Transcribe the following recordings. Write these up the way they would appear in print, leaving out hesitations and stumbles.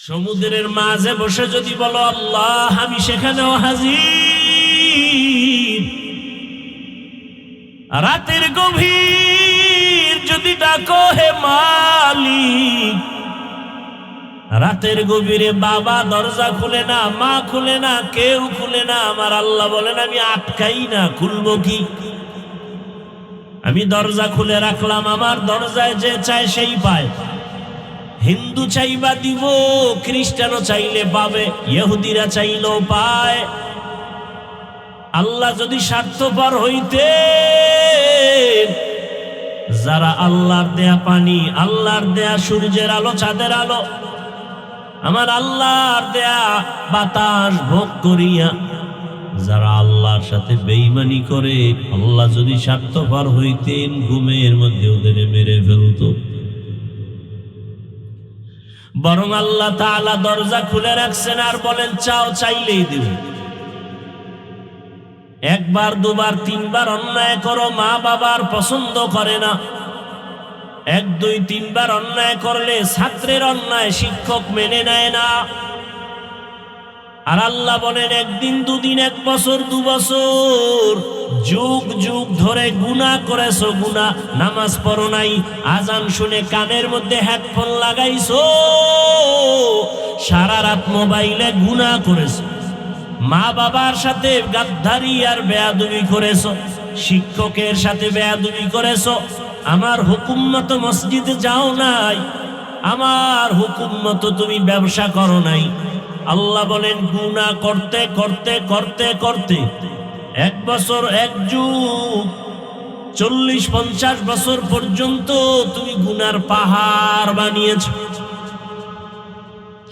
সমুদ্রের মাঝে বসে যদি বলো আল্লাহ, আমি সেখানেও হাজির। রাতের গভীর যদি ডাকো হে মালিক, রাতের গভীরে বাবা দরজা খুলে না, মা খুলে না, কেউ খুলে না, আমার আল্লাহ বলেন আমি আটকাই না, খুলবো কি? আমি দরজা খুলে রাখলাম, আমার দরজায় যে চায় সেই পায়। হিন্দু চাইবা দিব, খ্রিস্টানও চাইলে পাবে, ইহুদিরা চাইলেও পায়। আল্লাহ যদি স্বার্থপর হইতে, যারা আল্লাহর দেয়া পানি, আল্লাহর দেয়া সূর্যের আলো, চাঁদের আলো, আমার আল্লাহর দেয়া বাতাস ভোগ করিয়া যারা আল্লাহর সাথে বেঈমানি করে, আল্লাহ যদি স্বার্থপর হইতেন ঘুমের মধ্যে ওদের মেরে ফেলত। বরং আল্লাহ তাআলা দরজা খুলে রাখছেন আর বলেন চাও, চাইলেই দেব। একবার দুবার তিনবার অন্যায় করো, মা বাবার পছন্দ করে না। এক দুই তিনবার অন্যায় করলে ছাত্রের অন্যায় শিক্ষক মেনে নেয় না। আর আল্লাহ বলেন একদিন দুদিন, এক বছর দু বছর, যুগ যুগ ধরে গুনাহ করেছো, গুনাহ, নামাজ পড়ো নাই, আজান শুনে কানের মধ্যে হেডফোন লাগাইছো, সারা রাত মোবাইলে গুনাহ করেছো, মা বাবার সাথে গাদ্দারি আর বেয়াদবি করেছো, শিক্ষকের সাথে বেয়াদবি করেছো, আমার হুকুম মতো মসজিদে যাও নাই, আমার হুকুম মতো তুমি ব্যবসা করো নাই। আল্লাহ বলেন গুনাহ করতে করতে করতে করতে এক বছর, এক যুগ, 40-50 বছর পর্যন্ত তুমি গুনার পাহাড় বানিয়েছ।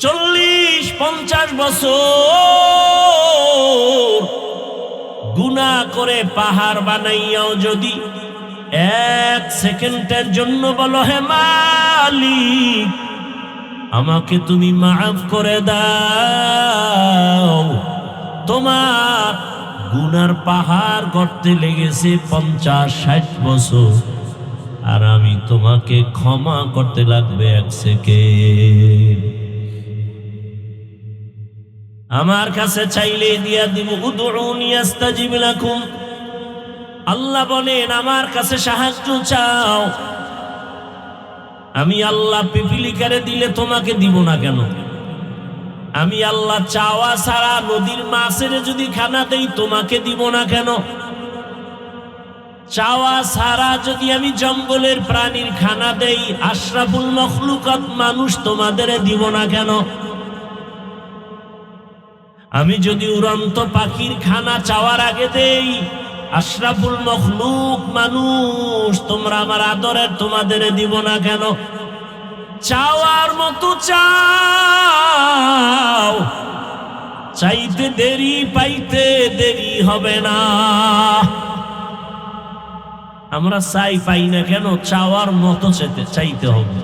40-50 বছর গুনাহ করে পাহাড় বানাইয়াও যদি এক সেকেন্ডের জন্য বলো হে মালিক আমাকে তুমি মাফ করে দাও, তোমার গুনার পাহাড় করতে লেগেছে 50-60 বছর, আর আমি তোমাকে ক্ষমা করতে লাগবে 1 সেকেন্ড। আমার কাছে চাইলে দিয়া দিব, উদউনি আস্তাজিব লাকুম। আল্লাহ বলেন আমার কাছে সাহায্য চাও, আমি আল্লাহ পিপিলিকারে দিলে তোমাকে দিব না কেন? আমি আল্লাহ চাওয়া ছাড়া নদীর মাছের যদি খানা দেই তোমাকে দিব না কেন? চাওয়া ছাড়া যদি আমি জঙ্গলের প্রাণীর খানা দেই, আশরাফুল মখলুকাত মানুষ, তোমাদের দিব না কেন? আমি যদি উড়ন্ত পাখির খানা চাওয়ার আগে দেই, আশরাফুল মখলুক মানুষ, তোমরা আমার আদরের, তোমাদের দিব না কেন? চাওয়ার মতো চাও, চাইতে দেরি পাইতে দেরি হবে না। আমরা চাই পাই না কেন? চাওয়ার মতো চাইতে হবে।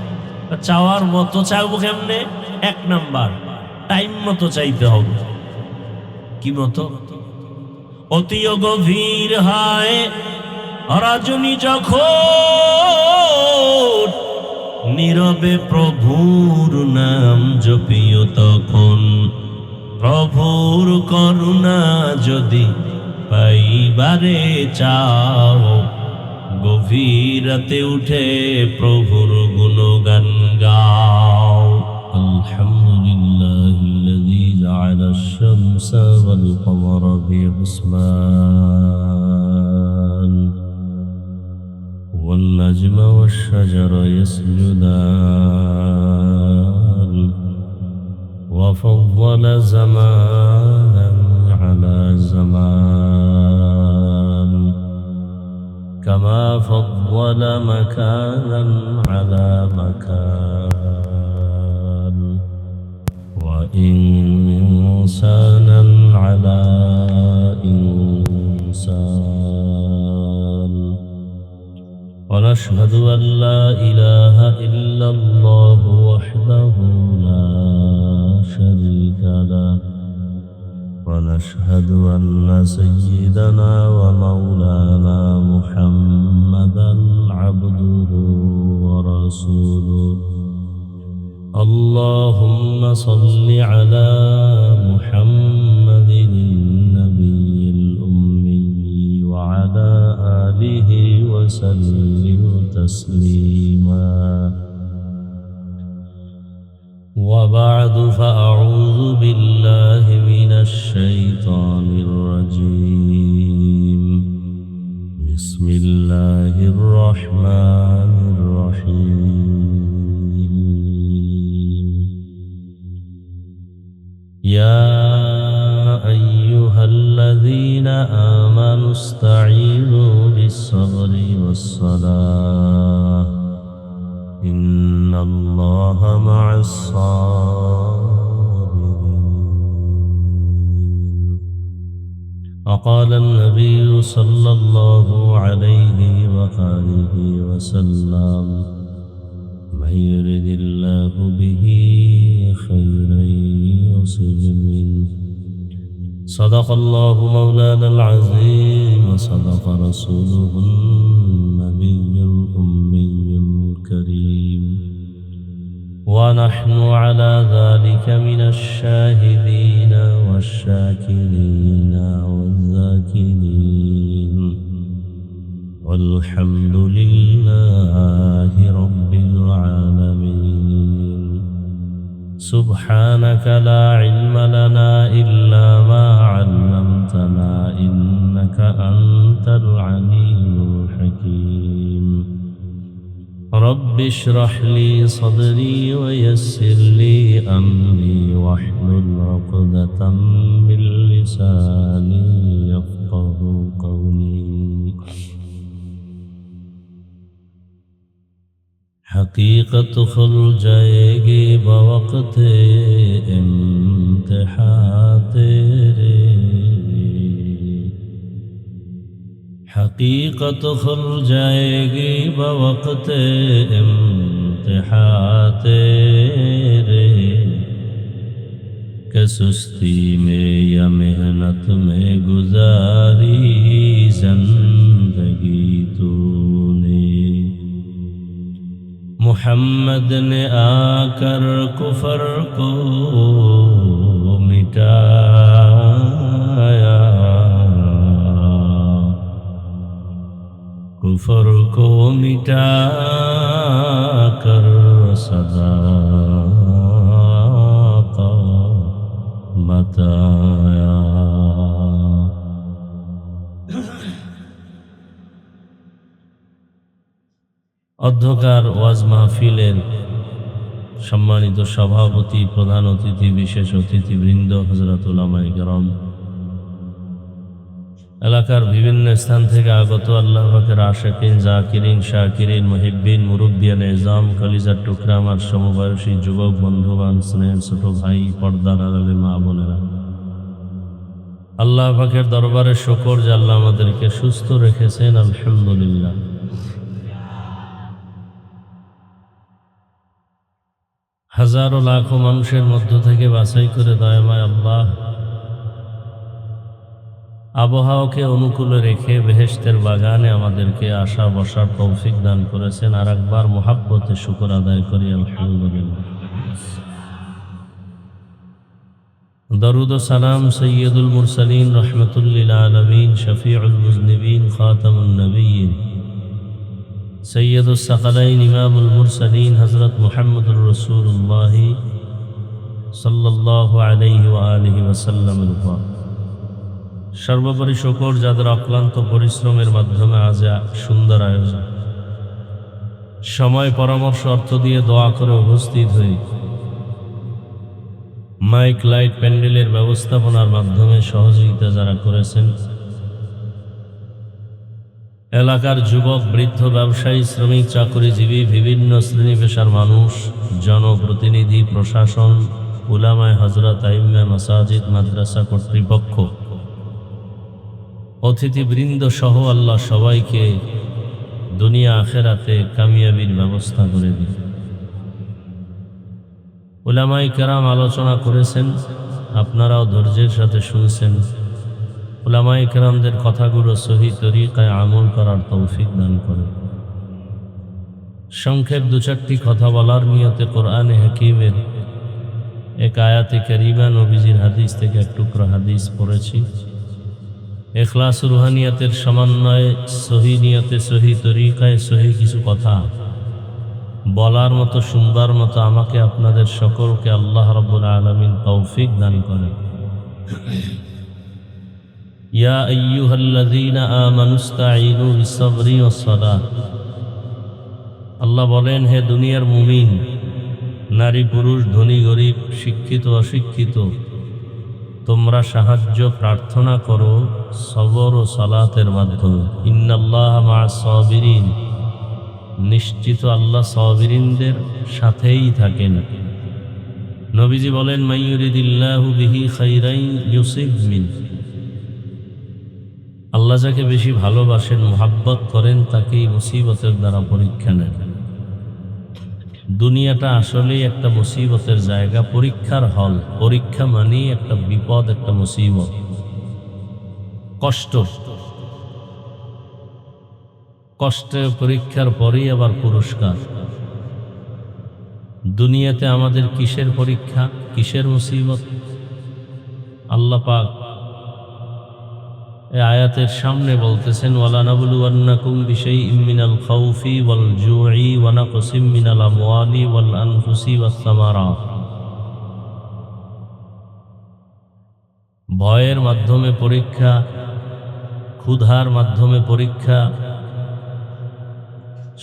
চাওয়ার মতো চাইবো কেমনে? 1 নাম্বার, টাইম মতো চাইতে হবে। কি মতো? অতিও গভীর হয় রজনী যখন, নীরবে প্রভুর নাম জপিও তখন, প্রভুর করুণা যদি পাইবারে চাও, গভীর রাতে উঠে প্রভুর গুণগান গাও। আলহামদুলিল্লাহিল্লাযী জাআলা আশ-শামসা ওয়াল কমারা বিহিসবান والنجم والشجر يسجدان وفضل زمانا على زمان كما فضل مكانا على مكان وإنسانا على إنسان ونشهد أن لا إله إلا الله وحده لا شريك له ونشهد أن سيدنا ومولانا محمدا عبده ورسوله اللهم صل على محمد النبي الأمي وعلى آله وسلم تسليما. وبعد فأعوذ بالله من الشيطان الرجيم. بسم الله الرحمن الرحيم. يا أيها الذين آمنوا استعينوا بالصبر والصلاة إن الله مع الصابرين. وقال النبي صلى الله عليه وآله وسلم من يرد الله به خيرا يصب منه. صدق الله مولانا العظيم وصدق رسوله النبي الأمي الكريم، ونحن على ذلك من الشاهدين والشاكرين والذاكرين، والحمد لله رب العالمين. سبحانك لا علم لنا إلا ما علمتنا إنك أنت العليم الحكيم. رب اشرح لي صدري ويسر لي أمري واحلل عقدة من لساني يفقه قولي. حقیقت کھل جائے گی بوقت امتحان تیرے. حقیقت کھل جائے گی بوقت امتحان تیرے. کہ سستی میں یا محنت میں گزاری زندگی تو نے. محمد نے آ کر کفر کو مٹایا. کفر کو مٹا کر صداقت بتایا. অধ্যকার ওয়াজ মাহফিলের সম্মানিত সভাপতি, প্রধান অতিথি, বিশেষ অতিথিবৃন্দ, হযরত উলামায়ে কেরাম, এলাকার বিভিন্ন স্থান থেকে আগত আল্লাহ পাকের আশিকিন, জাকিরিন, শাকিরিন, মুহিব্বিন, মুরব্বিয়ানে ইজাম, কলিজার টুকরা, আমার সমবয়সী যুবক বন্ধুবান, স্নেহের ছোট ভাই, পর্দার আড়ালে মা বোনেরা, আল্লাহ পাকের দরবারে শুকর যে আল্লাহ আমাদেরকে সুস্থ রেখেছেন, আলহামদুলিল্লাহ। হাজারো লাখো মানুষের মধ্য থেকে বাছাই করে দয়াময় আল্লাহ আবহাওয়াকে অনুকূলে রেখে বেহেশতের বাগানে আমাদেরকে আসা বসার তৌফিক দান করেছেন। আর একবার মুহাব্বতে শুকর আদায় করি আলহামদুলিল্লাহ। দরুদ ও সালাম সৈয়দুল মুরসালিন, রহমাতুল লিল আলামিন, শফিউল মুজনিবিন, খাতামুন নবিয়্যিন, সৈয়দুস সাকালাইন, ইমামুল মুরসালিন, হযরত মুহাম্মদুর রাসূলুল্লাহ সাল্লাল্লাহু আলাইহি ওয়া আলিহি ওয়াসাল্লামের উপর সর্বোপরি শুকর যাদের অক্লান্ত পরিশ্রমের মাধ্যমে আজ সুন্দর আয়োজন, সময়, পরামর্শ, অর্থ দিয়ে দোয়া করে উপস্থিত হয়ে মাইক, লাইট, প্যান্ডেলের ব্যবস্থাপনার মাধ্যমে সহযোগিতা যারা করেছেন, এলাকার যুবক, বৃদ্ধ, ব্যবসায়ী, শ্রমিক, চাকরিজীবী, বিভিন্ন শ্রেণী পেশার মানুষ, জনপ্রতিনিধি, প্রশাসন, উলামায়ে হযরত, আইম্মে মাসাজিদ, মাদ্রাসা কর্তৃপক্ষ, অতিথিবৃন্দ সহ আল্লাহ সবাইকে দুনিয়া আখেরাতে কামিয়াবির ব্যবস্থা করে দিন। উলামায়ে কেরাম আলোচনা করেছেন, আপনারাও ধৈর্যের সাথে শুনছেন। উলামায়ে কেরামদের কথাগুলো সহি তরিকায় আমল করার তৌফিক দান করে। সংক্ষেপ দু চারটি কথা বলার নিয়তে কোরআনে হাকিমের এক আয়াতে কারিমা নবীজির হাদিস থেকে এক টুকরো হাদিস পড়েছি। ইখলাস রুহানিয়াতের সমন্বয়ে সহি নিয়তে সহি তরিকায় সহি কিছু কথা বলার মতো শুনবার মতো আমাকে আপনাদের সকলকে আল্লাহ রাব্বুল আলামিন তৌফিক দান করেন। ইয়া আইয়ুহাল্লাযীনা আমানুস্তাঈনু বিস-সাবরি ওয়াস-সালাহ। আল্লাহ বলেন, হে দুনিয়ার মুমিন, নারী পুরুষ, ধনী গরিব, শিক্ষিত অশিক্ষিত, তোমরা সাহায্য প্রার্থনা করো সবর ও সালাতের মাধ্যমে। ইন্নাল্লাহা মা'আস-সাবিরিন, নিশ্চিত আল্লাহ সাবিরিনদের সাথেই থাকেন। নবীজি বলেন, মাইয়ুরিদিল্লাহু বিহি খাইরান ইউসিব মিন। আল্লাহ যাকে বেশি ভালোবাসেন, মুহাব্বত করেন, তাকেই মুসিবতের দ্বারা পরীক্ষা নেন। দুনিয়াটা আসলেই একটা মুসিবতের জায়গা, পরীক্ষার হল। পরীক্ষা মানেই একটা বিপদ, একটা মুসিবত, কষ্ট। কষ্টের পরীক্ষার পরেই আবার পুরস্কার। দুনিয়াতে আমাদের কিসের পরীক্ষা, কিসের মুসিবত? আল্লাহ পাক এই আয়াতের সামনে বলতেছেন, ওয়ালা নাবলুওয়ান্নাকুম বিশাইইম মিনাল খাউফি ওয়াল জুই ওয়া নাকসিম মিনাল আমওয়ালি ওয়াল আনফুসি ওয়াস সামারাত। ভয়ের মাধ্যমে পরীক্ষা, ক্ষুধার মাধ্যমে পরীক্ষা,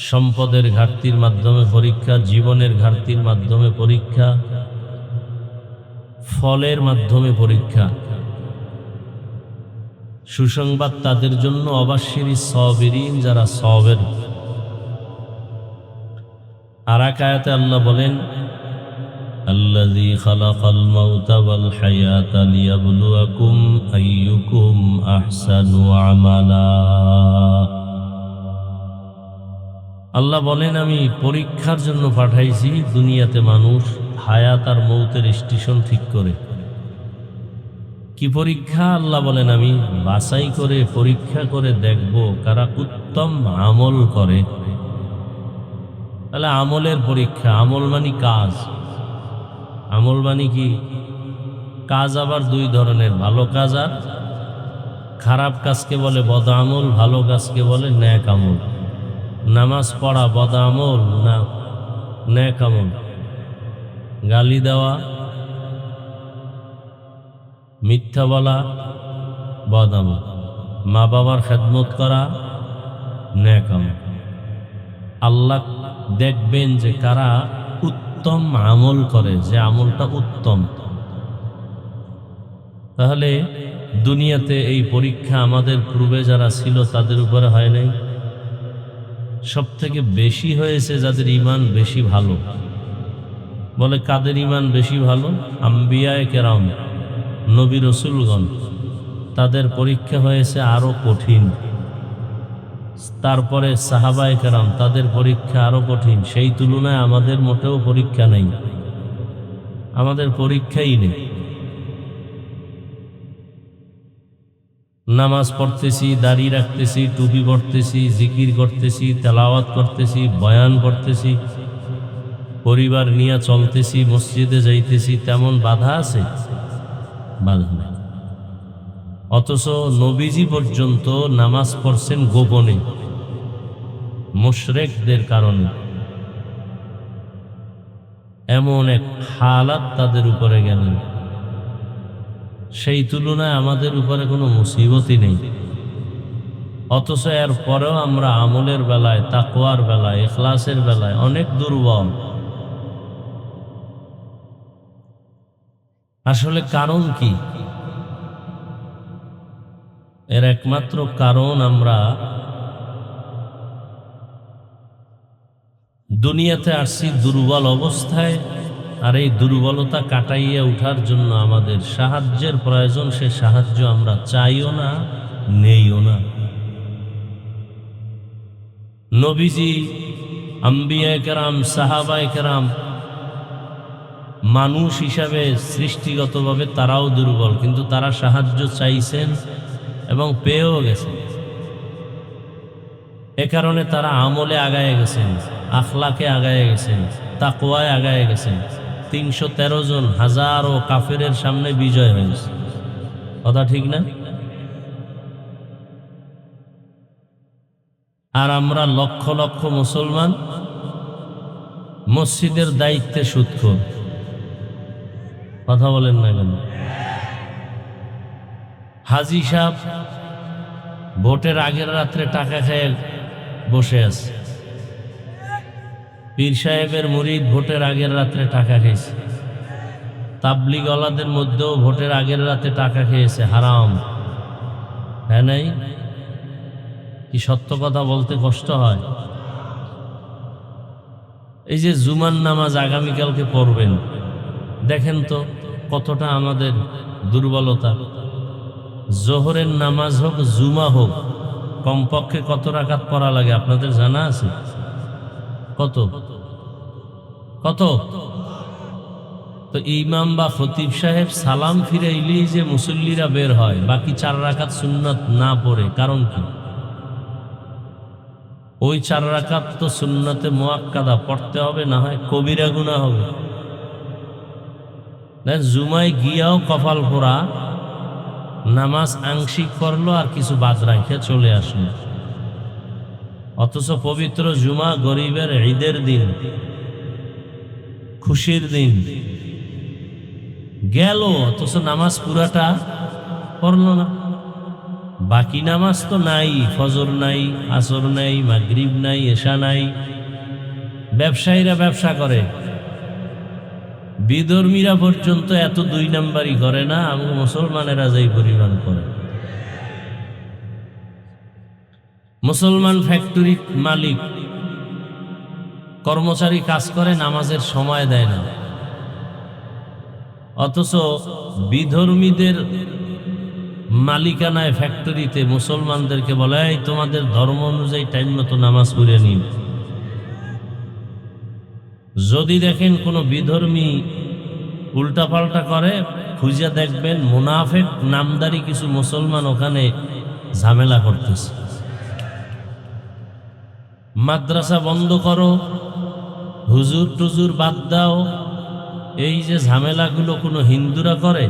সম্পদের ঘাটতির মাধ্যমে পরীক্ষা, জীবনের ঘাটতির মাধ্যমে পরীক্ষা, ফলের মাধ্যমে পরীক্ষা। সুসংবাদ তাদের জন্য অবাশশিরি সাবিরিন, যারা সবের। আর এক আয়াতে আল্লাহ বলেন, আল্লাযী খালাকাল মাউতা ওয়াল হায়াতা লিয়াবলুয়াকুম আইয়ুকুম আহসানু আমালা। আল্লাহ বলেন, আমি পরীক্ষার জন্য পাঠাইছি দুনিয়াতে মানুষ হায়াত আর মৌতের স্টেশন ঠিক করে। কি পরীক্ষা? আল্লাহ বলেন, আমি বাছাই করে পরীক্ষা করে দেখব কারা উত্তম আমল করে। তাহলে আমলের পরীক্ষা। আমল মানে কাজ। আমল মানে কি? কাজ আবার দুই ধরনের, ভালো কাজ আর খারাপ কাজকে বলে বদ আমল, ভালো কাজকে বলে নেক আমল। নামাজ পড়া বদ আমল না নেক আমল? গালি দেওয়া, মিথ্যা বলা বদ আমল। মা বাবার খেদমত করা নেক আমল। আল্লাহ দেখবেন যে কারা উত্তম আমল করে, যে আমলটা উত্তম। তাহলে দুনিয়াতে এই পরীক্ষা আমাদের পূর্বে যারা ছিল তাদের উপরে হয় নাই? সব থেকে বেশি হয়েছে যাদের ঈমান বেশি ভালো। বলে কাদের ঈমান বেশি ভালো? আম্বিয়ায়ে কেরাম, নবী রসুলগণ, তাদের পরীক্ষা হয়েছে আরো কঠিন। তারপরে সাহাবায়ে কেরাম, তাদের পরীক্ষা আরো কঠিন। সেই তুলনায় আমাদের মোটেও পরীক্ষা নেই, আমাদের পরীক্ষাই নেই। নামাজ পড়তেছি, দাড়ি রাখতেছি, টুপি পড়তেছি, জিকির করতেছি, তেলাওয়াত করতেছি, বয়ান করতেছি, পরিবার নিয়ে চলতেছি, মসজিদে যাইতেছি, তেমন বাধা আছে? বাধা নেই। অথচ নবীজি পর্যন্ত নামাজ পড়ছেন গোপনে, মুশরিকদের কারণে। এমন এক হালাত তাদের উপরে গেলেন, সেই তুলনায় আমাদের উপরে কোনো মুসিবতই নেই। অথচ এর পরেও আমরা আমলের বেলায়, তাকওয়ার বেলায়, ইখলাসের বেলায় অনেক দুর্বল। আসলে কারণ কি? এর একমাত্র কারণ আমরা দুনিয়াতে আসছি দুর্বল অবস্থায়, আর এই দুর্বলতা কাটাইয়া ওঠার জন্য আমাদের সাহায্যের প্রয়োজন। সে সাহায্য আমরা চাইও না, নেইও না। নবীজি, আম্বিয়ায়ে কেরাম, সাহাবায়ে কেরাম, মানুষ হিসাবে সৃষ্টিগতভাবে তারাও দুর্বল, কিন্তু তারা সাহায্য চাইছেন এবং পেয়েও গেছেন। এ কারণে তারা আমলে আগায় গেছেন। আখলাকে আগায় গেছেন, তাকওয়ায় আগায় গেছেন। 313 জন হাজারো কাফেরের সামনে বিজয় হয়েছে। কথা ঠিক না? আর আমরা লক্ষ লক্ষ মুসলমান মসজিদের দায়িত্বে সুদখোর। কথা বলেন না কেন? হাজী সাহেব ভোটের আগের রাত্রে টাকা খেয়ে বসে আছে। পীর সাহেবের মুরিদ ভোটের আগের রাত্রে টাকা খেয়েছে। তাবলিগওয়ালাদের মধ্যেও ভোটের আগের রাতে টাকা খেয়েছে, হারাম। হ্যাঁ নাই? কি সত্য কথা বলতে কষ্ট হয়? এই যে জুমার নামাজ আগামীকালকে পড়বেন, দেখেন তো কতটা আমাদের দুর্বলতা। জোহরের নামাজ হোক, জুমা হোক, কমপক্ষে কত রাকাত পড়া লাগে আপনাদের জানা আছে? কত কত? তো ইমাম বা খতিব সাহেব সালাম ফিরাইলেই যে মুসল্লিরা বের হয়, বাকি 4 রাকাত সুন্নাত না পড়ে, কারণ কি? ওই 4 রাকাত তো সুন্নাতে মুআক্কাদা পড়তে হবে, না হয় কবিরা গুনাহ হবে। জুমায় গিয়াও কপাল পোড়া, নামাজ আংশিক পড়লো আর কিছু বাদ রাখে চলে আসলো। অথচ পবিত্র জুমা গরিবের ঈদের দিন, খুশির দিন গেল, অথচ নামাজ পুরাটা পড়লো না। বাকি নামাজ তো নাই, ফজর নাই, আসর নাই, মাগরিব নাই, এশা নাই। ব্যবসায়ীরা ব্যবসা করে, বিধর্মীরা পর্যন্ত এত 2 নাম্বারই করে না, আমরা মুসলমানেরা যেই পরিমাণ করে। মুসলমান ফ্যাক্টরি মালিক, কর্মচারী কাজ করে, নামাজের সময় দেয় না। অথচ বিধর্মীদের মালিকানায় ফ্যাক্টরিতে মুসলমানদেরকে বলে, এই তোমাদের ধর্ম অনুযায়ী টাইম মতো নামাজ পড়ে নিন। যদি দেখেন কোনো বিধর্মী উল্টাপাল্টা করে, খুঁজে দেখবেন মুনাফিক নামদারি কিছু মুসলমান ওখানে ঝামেলা করতেছে। মাদ্রাসা বন্ধ করো, হুজুর টুজুর বাদ দাও, এই যে ঝামেলাগুলো কোনো হিন্দুরা করে,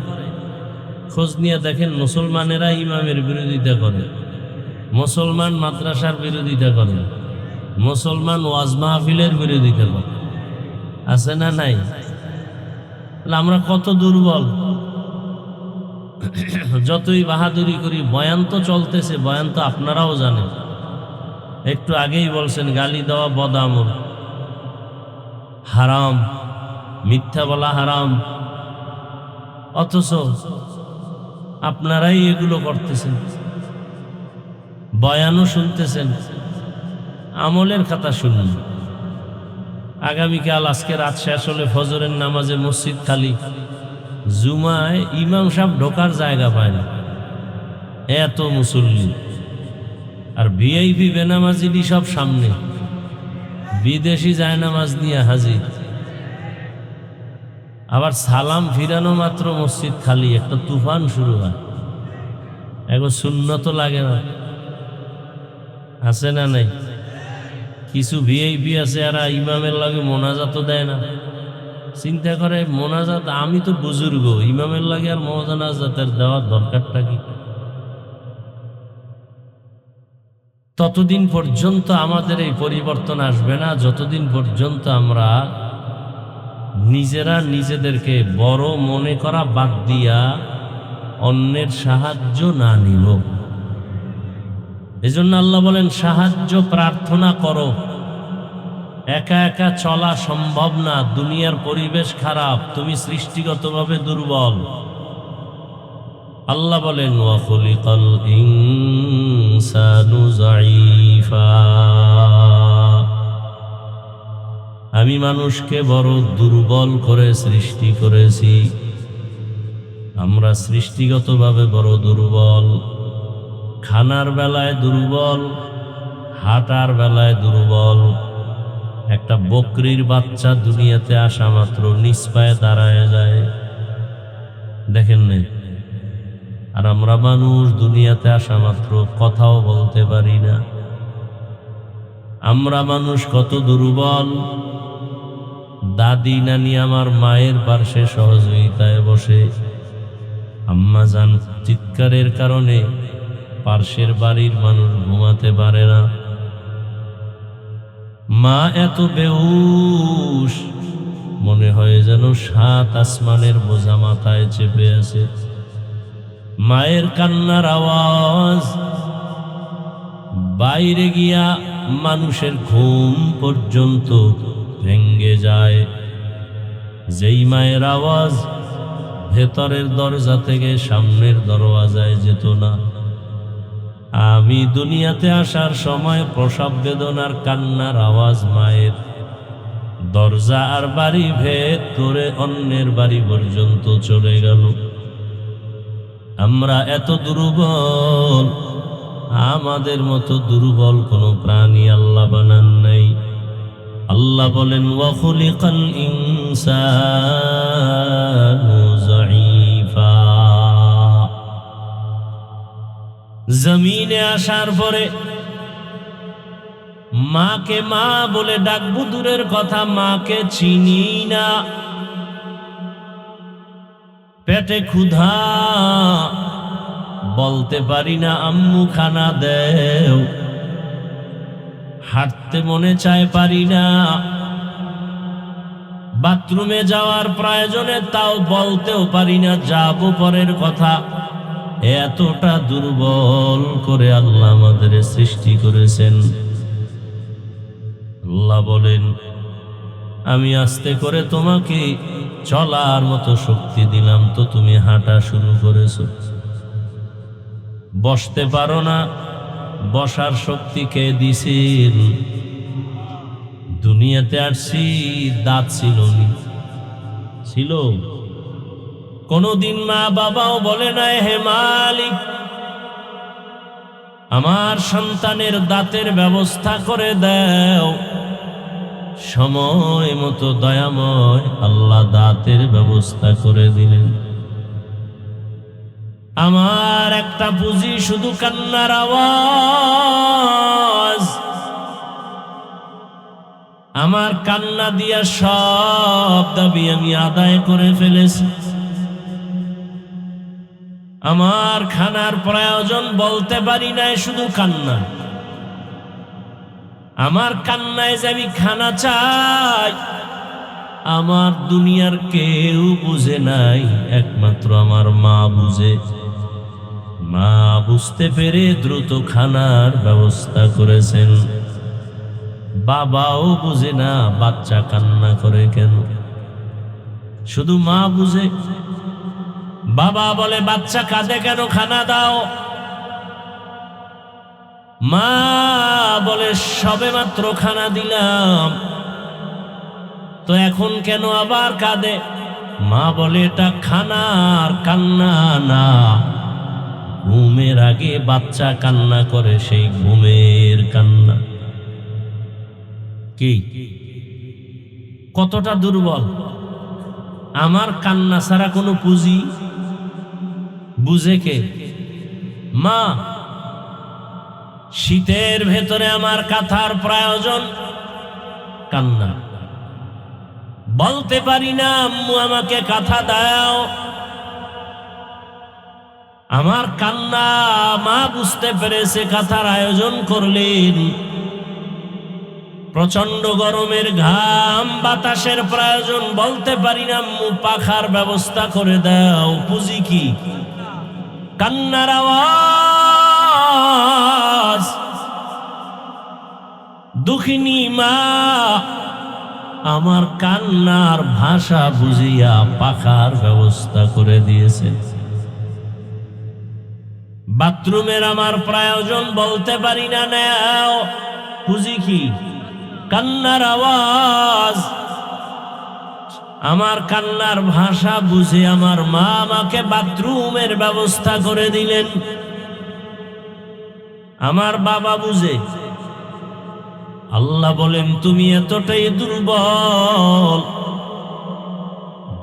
খোঁজ নিয়ে দেখেন মুসলমানেরা ইমামের বিরোধিতা করে, মুসলমান মাদ্রাসার বিরোধিতা করে, মুসলমান ওয়াজ মাহফিলের বিরোধিতা করে। আছে না নাই? আমরা কত দুর্বল! যতই বাহাদুরি করি, বয়ান তো চলতেছে, বয়ান তো আপনারাও জানেন। একটু আগেই বলছেন গালি দেওয়া বদামল, হারাম, মিথ্যা বলা হারাম, অথচ আপনারাই এগুলো করতেছেন, বয়ানও শুনতেছেন, আমলের খাতা শুনুন। আগামীকাল আজকে রাত শেষ হলে ফজরের নামাজে মসজিদ খালি, জুমায় ইমাম সাহেব ঢোকার জায়গা পায় না, এত মুসল্লি। আর ভিআইপি বেনামাজিদি সব সামনে, বিদেশি জায়নামাজ নিয়ে হাজির। আবার সালাম ফিরানো মাত্র মসজিদ খালি, একটা তুফান শুরু হয়। এখন সুন্নত লাগে না? আছে না নাই? কিছু ভিআইপি আছে আর ইমামের লাগে মোনাজাতও দেয় না। চিন্তা করে, মোনাজাত, আমি তো বুজুর্গ, ইমামের লাগে আর মোনাজাতের দেওয়ার দরকারটা কি? ততদিন পর্যন্ত আমাদের এই পরিবর্তন আসবে না, যতদিন পর্যন্ত আমরা নিজেরা নিজেদেরকে বড় মনে করা বাদ দিয়া অন্যের সাহায্য না নিব। এজন্য আল্লাহ বলেন, সাহায্য প্রার্থনা করো। একা একা চলা সম্ভব না, দুনিয়ার পরিবেশ খারাপ, তুমি সৃষ্টিগতভাবে দুর্বল। আল্লাহ বলেন, ওয়া খুলিকাল ইনসানু যায়ীফা, আমি মানুষকে বড় দুর্বল করে সৃষ্টি করেছি। আমরা সৃষ্টিগতভাবে বড় দুর্বল, খানার বেলায় দুর্বল, হাঁটার বেলায় দুর্বল। একটা বকরির বাচ্চা দুনিয়াতে আসা মাত্র নিজ পায়ে দাঁড়ায় যায়, দেখেন নাই? আর আমরা মানুষ দুনিয়াতে আসা মাত্র কথাও বলতে পারি না। আমরা মানুষ কত দুর্বল। দাদি নানি আমার মায়ের পার্শ্বে সহযোগিতায় বসে, আম্মা জান চিৎকারের কারণে পার্শ্বের বাড়ির মানুষ ঘুমাতে পারে না। মা এত বেহুশ, মনে হয় যেন 7 আসমানের বোঝা মাথায় চেপে আছে। মায়ের কান্নার আওয়াজ বাইরে গিয়া মানুষের ঘুম পর্যন্ত ভেঙ্গে যায়। যেই মায়ের আওয়াজ ভেতরের দরজা থেকে সামনের দরওয়াজায় যেত না। আমি দুনিয়াতে আসার সময় প্রসব বেদনার কান্নার আওয়াজ মায়ের দরজা আর বাড়ি ভেদ করে অন্যের বাড়ি পর্যন্ত চলে গেল। আমরা এত দুর্বল, আমাদের মতো দুর্বল কোনো প্রাণী আল্লাহ বানান নাই। আল্লাহ বলেন ওয়া খুলিকাল ইনসানু যায়ীফা। জমিনে আসার পরে মাকে মা বলে ডাকবো দূরের কথা, মাকে চিনি না। পেটে ক্ষুধা, বলতে পারি না আম্মু খানা দেও। হাঁটতে মনে চায়, পারি না। বাথরুমে যাওয়ার প্রয়োজনে তাও বলতেও পারি না, যাবো পরের কথা। এতটা দুর্বল করে আল্লাহ আমাদের সৃষ্টি করেছেন। আল্লাহ বলেন আমি আস্তে করে তোমাকে চলার মতো শক্তি দিলাম, তো তুমি হাঁটা শুরু করেছো। বসতে পারো না, বসার শক্তি কে দিছেন? দুনিয়াতে আসছি দাঁত ছিল? কোনদিন মা বাবাও বলে নাই হে মালিক আমার সন্তানের দাঁতের ব্যবস্থা করে দাও। সময় মতো দয়াময় আল্লাহ দাঁতের ব্যবস্থা করে দিলেন। আমার একটা পুঁজি শুধু কান্নার আওয়াজ। আমার কান্না দিয়া সব দাবি আমি আদায় করে ফেলেছি। আমার খানার প্রয়োজন বলতে পারি নাই, শুধু কান্না। আমার কান্নায় যে আমি খানা চাই, আমার দুনিয়ার কেউ বুঝে নাই, একমাত্র আমার মা বুঝে। মা বুঝতে পেরে দ্রুত খানার ব্যবস্থা করেছেন। বাবাও বুঝে না বাচ্চা কান্না করে কেন, শুধু মা বুঝে। বাবা বলে বাচ্চা কাঁদে কেন, খানা দাও। মা বলে সবে মাত্র খানা দিলাম, তো এখন কেন আবার কাঁদে? মা বলে এটা খানার কান্না না, ঘুমের আগে বাচ্চা কান্না করে, সেই ঘুমের কান্না। কি কতটা দুর্বল! আমার কান্না ছাড়া কোনো পুঁজি বুঝে কে? মা। শীতের ভেতরে আমার কাঁথার প্রয়োজন, কান্না। বলতে পারি না আম্মু আমাকে কাঁথা দাও। আমার কান্না মা বুঝতে পেরেছে, কাঁথার আয়োজন করলেন। প্রচন্ড গরমের ঘাম, বাতাসের প্রয়োজন, বলতে পারি না আম্মু পাখার ব্যবস্থা করে দাও। পুঁজি কি? কান্নার আওয়াজ। দুঃখিনী মা আমার কান্নার ভাষা বুঝিয়া পাখার ব্যবস্থা করে দিয়েছে। বাথরুমের আমার প্রয়োজন, বলতে পারি না, নাও। পুঁজি কি? কান্নার আওয়াজ। আমার কান্নার ভাষা বুঝে আমার মা আমাকে বাথরুমের ব্যবস্থা করে দিলেন। আমার বাবা বুঝে। আল্লাহ বলেন তুমি এতটাই দুর্বল,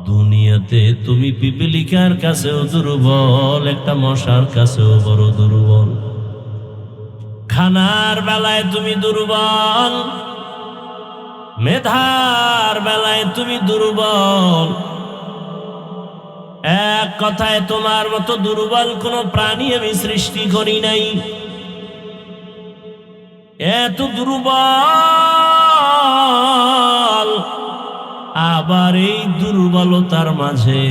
দুনিয়াতে তুমি পিপিলিকার কাছেও দুর্বল, একটা মশার কাছেও বড় দুর্বল। খানার বেলায় তুমি দুর্বল, মেধার বেলায় তুমি দুর্বল। এক কথায় তোমার মতো দুর্বল কোনো প্রাণী আমি সৃষ্টি করি নাই। এত দুর্বল, আবার এই দুর্বলতার মাঝে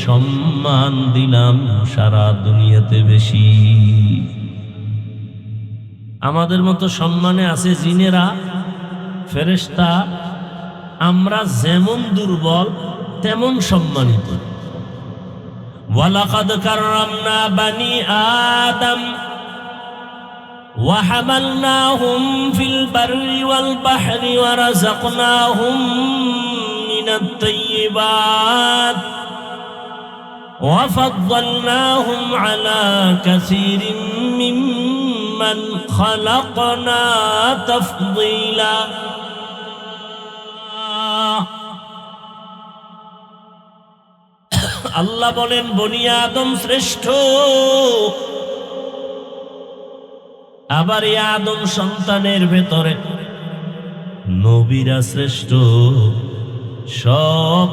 সম্মান দিলাম সারা দুনিয়াতে বেশি। আমাদের মতো সম্মানে আছে জিনেরা, ফেরেশতা। আমরা যেমন দুর্বল তেমন সম্মানিত। ওয়ালাকাদ কাররামনা বানি আদম وحملناهم في البر والبحر ورزقناهم من الطيبات وفضلناهم على كثير ممن خلقنا تفضيلا। আল্লাহ বলেন বনি আদম শ্রেষ্ঠ। আবার এই আদম সন্তানের ভেতরে নবীরা শ্রেষ্ঠ। সব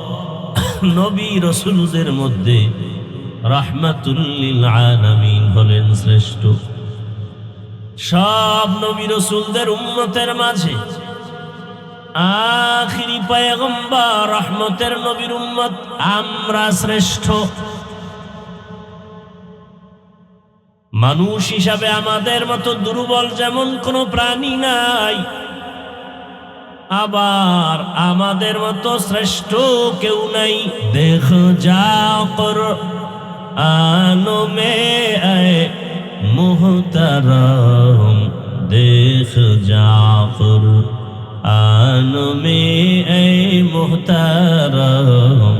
নবী রাসূলদের মধ্যে রাহমাতুল লিল আলামিন হলেন শ্রেষ্ঠ। সব নবী রাসূলদের উম্মতের মাঝে আখিরি পয়গম্বর রহমতের নবীর উম্মত আমরা শ্রেষ্ঠ। মানুষ হিসাবে আমাদের মতো দুর্বল যেমন কোনো প্রাণী নাই, আবার আমাদের মতো শ্রেষ্ঠ কেউ নাই। দেখ যাকর আনো মে আয়ে মুহতারাম, দেখ যাকর আনো মে আয়ে মুহতারাম,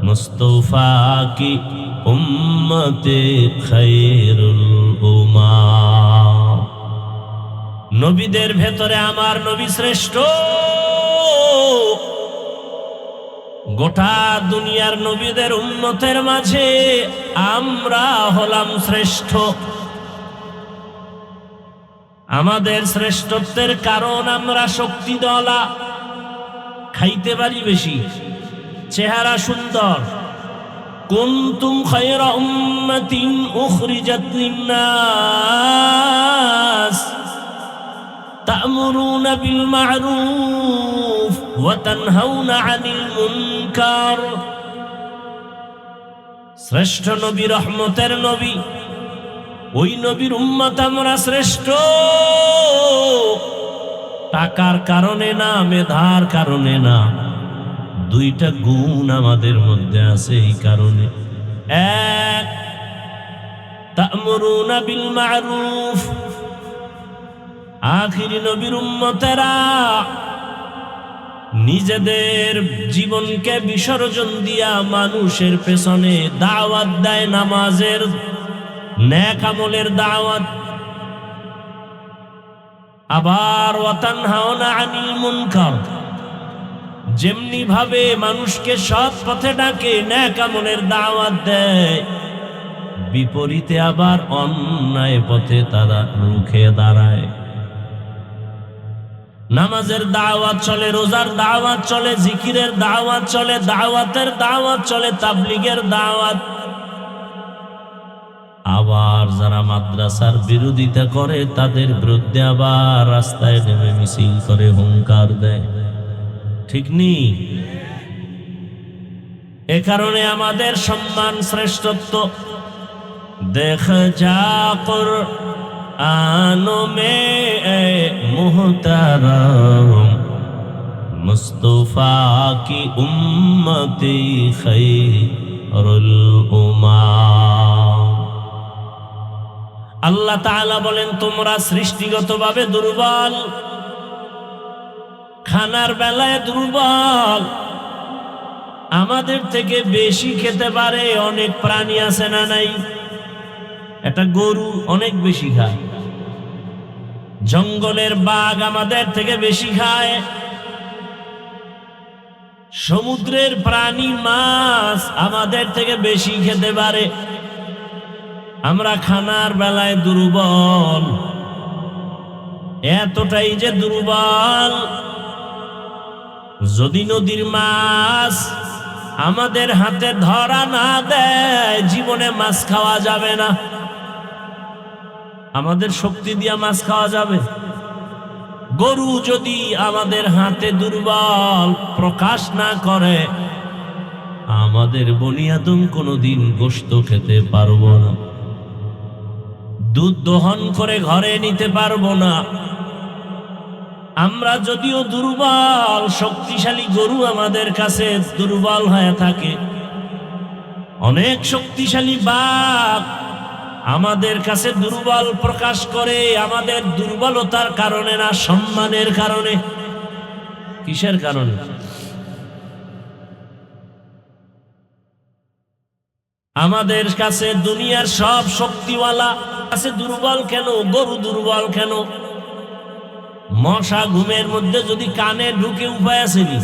মুস্তফা কি উম্মতে খায়রুল উম্মাহ। নবীদের ভেতরে আমার নবী শ্রেষ্ঠ। গোটা দুনিয়ার নবীদের উম্মতের মাঝে আমরা হলাম শ্রেষ্ঠ। আমাদের শ্রেষ্ঠত্বের কারণ আমরা শক্তিধলা, খাইতে পারি বেশি, চেহারা সুন্দর। কুনতুম খায়রা উম্মাতিন উখরিজাত লিন-নাস তা'মুরুনা বিল মা'রুফ ওয়া তানহাউনা আনিল মুনকার। শ্রেষ্ঠ নবী রহমতের নবী, ওই নবীর উম্মত আমরা শ্রেষ্ঠ। টাকার কারণে না, মেধার কারণে না, দুইটা গুণ আমাদের মধ্যে আছে এই কারণে। এক, তা'মুরুনা বিল মা'রুফ। আখিরি নবীর উম্মতেরা নিজেদের জীবনকে বিসর্জন দিয়া মানুষের পেছনে দাওয়াত দেয়, নামাজের, নেক আমলের দাওয়াত। আবার ওয়া তানহাউনা আনিল মুনকার, যেমনি ভাবে মানুষকে সৎ পথে ডাকে, নেক আমলের দাওয়াত দেয়, বিপরীতে আবার অন্যায় পথে তারা রুখে দাঁড়ায়। নামাজের দাওয়াত চলে, রোজার দাওয়াত চলে, জিকিরের দাওয়াত চলে, দাওয়াতের দাওয়াত চলে, তাবলীগের দাওয়াত। আবার যারা মাদ্রাসার বিরোধিতা করে তাদের বিরুদ্ধে আবার রাস্তায় নেমে মিছিল করে, হুঙ্কার দেয়। ঠিক নেই? এ কারণে আমাদের সম্মান, শ্রেষ্ঠত্ব। দেখ যাকর আনো মে মুহতারাম, মুস্তফা কি উম্মতি খায়রুল উম্মাহ। আল্লাহ তাআলা বলেন তোমরা সৃষ্টিগতভাবে দুর্বল, খানার বেলায় দুর্বল। আমাদের থেকে বেশি খেতে পারে অনেক প্রাণী আছে না নাই? একটা গরু অনেক বেশি খায়, জঙ্গলের বাঘ আমাদের থেকে বেশি খায়, সমুদ্রের প্রাণী মাছ আমাদের থেকে বেশি খেতে পারে। আমরা খানার বেলায় দুর্বল, এতটাই যে দুর্বল, যদি নদীর মাছ আমাদের হাতে ধরা না দেয় জীবনে মাছ খাওয়া যাবে না। আমাদের শক্তি দিয়া মাছ খাওয়া যাবে? গরু যদি আমাদের হাতে দুর্বল প্রকাশ না করে, আমাদের বনি আদম কোনোদিন গোশত খেতে পারবো না, দুধ দহন করে ঘরে নিতে পারবো না। আমরা যদিও দুর্বল, শক্তিশালী গরু আমাদের কাছে দুর্বল হয়ে থাকে, অনেক শক্তিশালী বাঘ আমাদের কাছে দুর্বল প্রকাশ করে, আমাদের দুর্বলতার কারণে না, সম্মানের কারণে। কিসের কারণে? আমাদের কাছে দুনিয়ার সব শক্তিওয়ালা কাছে দুর্বল কেন? গরু দুর্বল কেন? মশা ঘুমের মধ্যে যদি কানে ঢুকে উপায় আসেনি,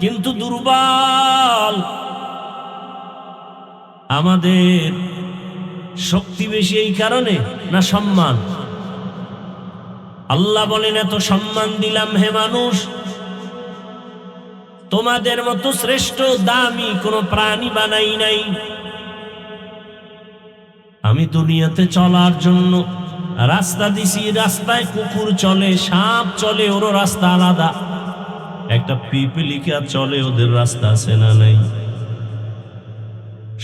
কিন্তু দুর্বল। আমাদের শক্তি বেশি এই কারণে না সম্মান? আল্লাহ বলেন, এত সম্মান দিলাম হে মানুষ, তোমাদের মতো শ্রেষ্ঠ দামি কোন প্রাণী বানাই নাই। আমি দুনিয়াতে চলার জন্য রাস্তা দিছি, রাস্তায় কুকুর চলে, সাপ চলে, ওর রাস্তা আলাদা। একটা পিপিলিকা চলে, ওদের রাস্তা আছে না নাই?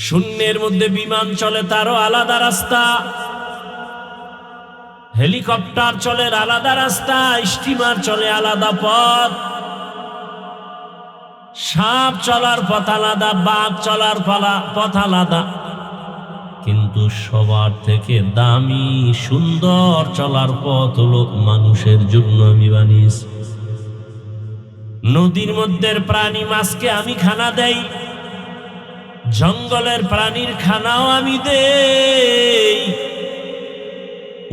শূন্যের মধ্যে বিমান চলে, তারও আলাদা রাস্তা। হেলিকপ্টার চলে, আলাদা রাস্তা। স্টিমার চলে, আলাদা পথ। সাপ চলার পথ আলাদা, বাঘ চলার পথ আলাদা। কিন্তু সবার থেকে দামি সুন্দর চলার পথ হলো মানুষের জন্য আমি বানিয়েছি। নদীর মধ্যে প্রাণী মাছকে আমি খানা দেই, জঙ্গলের প্রাণীর খানাও আমি দেই,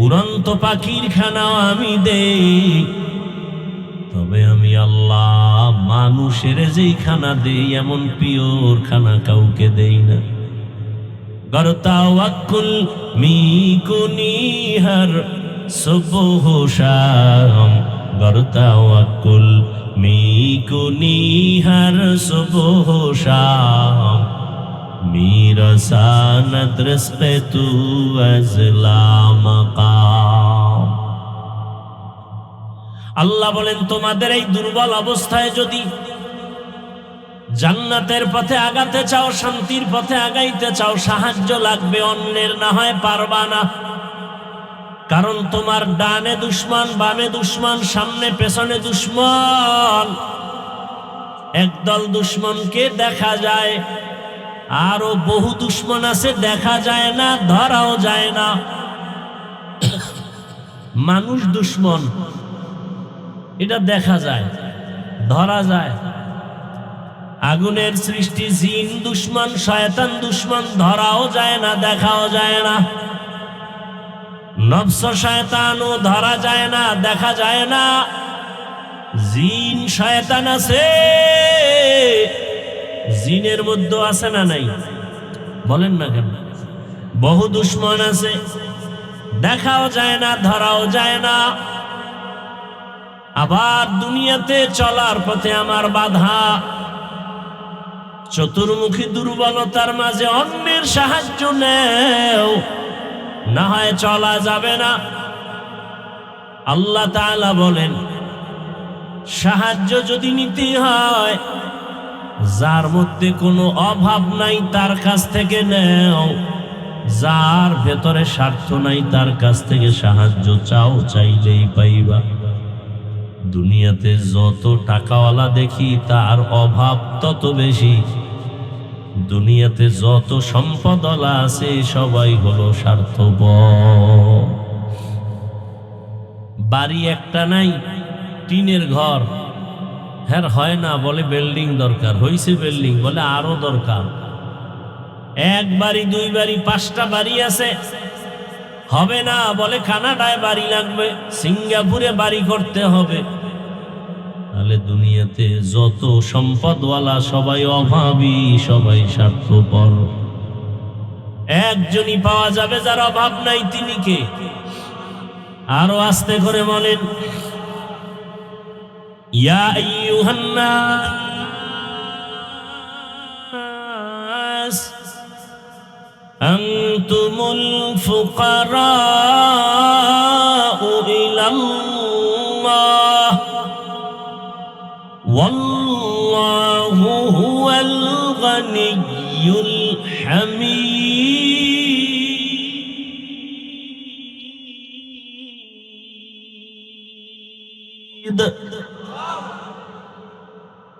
উড়ন্ত পাখির খানাও আমি দেই। তবে আমি আল্লাহ মানুষের যেই খানা দেই, এমন পিওর খানা কাউকে দেই না। গরতাওয়াক্কুল মিকুনি হর সুবহ শাম, গরতাওয়াক্কুল মিকুনি হর সুবহ শাম, মিরসানত রিজকে তু আজলা মাকাম। আল্লাহ বলেন, তোমাদের এই দুর্বল অবস্থায় যদি জান্নাতের পথে আগাতে চাও, শান্তির পথে আগাইতে চাও, সাহায্য লাগবে অন্যের, না হয় পারবা না। কারণ তোমার ডানে দুশ্মন, বামে দুশ্মন, সামনে পেছনে দুশ্মন। একদল দুশ্মনকে দেখা যায়, আরো বহু দুশ্মন আছে দেখা যায় না, ধরাও যায় না। মানুষ দুশ্মন এটা দেখা যায়, ধরা যায়। আগুনের সৃষ্টি জিন দুশ্মন, শয়তান দুশ্মন, ধরাও যায় না, দেখাও যায় না। নফস শয়তানও ধরা যায় না, দেখা যায় না। জিন শয়তান আছে, জিনের মধ্যে আছে না নাই? বলেন না কেন? বহু দুশ্মন আছে, দেখাও যায় না, ধরাও যায় না। আবার দুনিয়াতে চলার পথে আমার বাধা, চতুর্মুখী দুর্বলতার মাঝে অন্যের সাহায্য নেও, না হয় চলা যাবে না। আল্লাহ তাআলা বলেন, সাহায্য যদি নিতে হয়, যার মধ্যে কোনো অভাব নাই তার কাছ থেকে নেও, যার ভেতরে স্বার্থ নাই তার কাছ থেকে সাহায্য চাও, চাইলেই পাইবা। দুনিয়াতে যত টাকাওয়ালা দেখি তার অভাব তত বেশি। দুনিয়াতে যত সম্পদওয়ালা আছে সবাই হলো স্বার্থপর। বাড়ি একটা নাই, টিনের ঘর, হ্যাঁ হয় না, বলে বিল্ডিং দরকার, হইছে বিল্ডিং, বলে আরো দরকার। এক বাড়ি, দুই বাড়ি, 5টা বাড়ি আছে, হবে না, বলে কানাডায় বাড়ি লাগবে, সিঙ্গাপুরে বাড়ি করতে হবে। তাহলে দুনিয়াতে যত সম্পদওয়ালা সবাই অভাবী, সবাই স্বার্থপর। একজনই পাওয়া যাবে যার অভাব নাই, তিনি কে? আরো আস্তে করে বলেন, ইয়া আইয়ুহান নাস আনতুমুল ফুকারাউ ইলাল্লাহ ওয়াল্লাহু হুয়াল গানিয়্যুল হামিদ।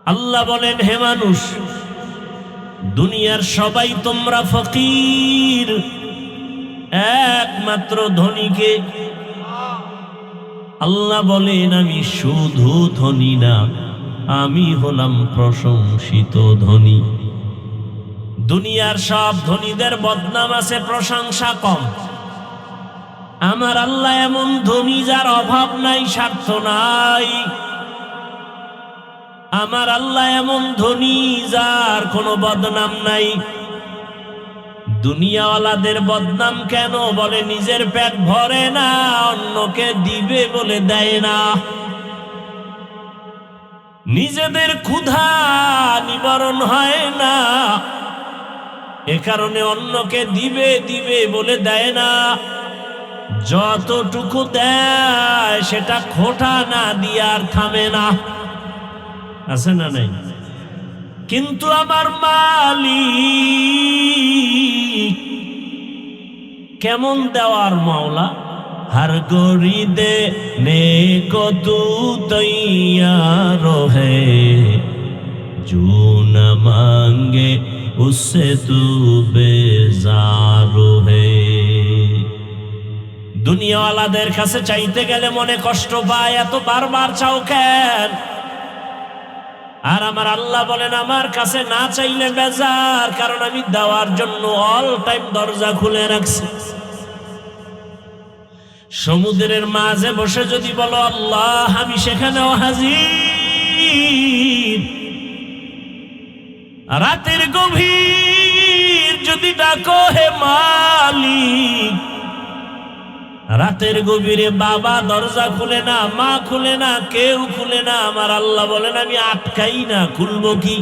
আল্লাহ বলেন, হে মানুষ, দুনিয়ার সবাই তোমরা ফকির, একমাত্র ধনীকে। আল্লাহ বলেন, আমি শুধু ধনী না, আমি হলাম প্রশংসিত ধনী। দুনিয়ার সব ধনীদের বদনাম আছে, প্রশংসা কম। আমার আল্লাহ এমন ধনী যার অভাব নাই, স্বার্থ নাই। আমার আল্লাহ এমন ধনী যার কোনো বদনাম নাই। দুনিয়াওয়ালাদের বদনাম কেন? বলে নিজের পেট ভরে না, অন্যকে দিবে বলে দেয় না। নিজেদের ক্ষুধা নিবারণ হয় না, এ কারণে অন্যকে দিবে দিবে বলে দেয় না। যতটুকু দেয় সেটা খোটা না দিয়ে আর থামে না, আছে না নাই? কিন্তু আমার মালিক কেমন দেওয়ার মাওলা, हर गोरी देने को तू तैयार है, जो न मांगे उससे तू बेजार है। দুনিয়াওয়ালাদের কাছে চাইতে গেলে মনে কষ্ট পায়, এত বারবার চাও কেন? আর আমার আল্লাহ বলেন, আমার কাছে না চাইলে বেজার, কারণ আমি দেওয়ার জন্য অল টাইম দরজা খুলে রাখছি। সমুদ্রের মাঝে বসে যদি বলো আল্লাহ, আমি সেখানেও হাজির। রাতের গভীর যদি ডাকো হে মালিক, রাতের গভীরে বাবা দরজা খুলে না, মা খুলে না, কেউ খুলে না, আমার আল্লাহ বলেন আমি আটকাই না, খুলবো কি?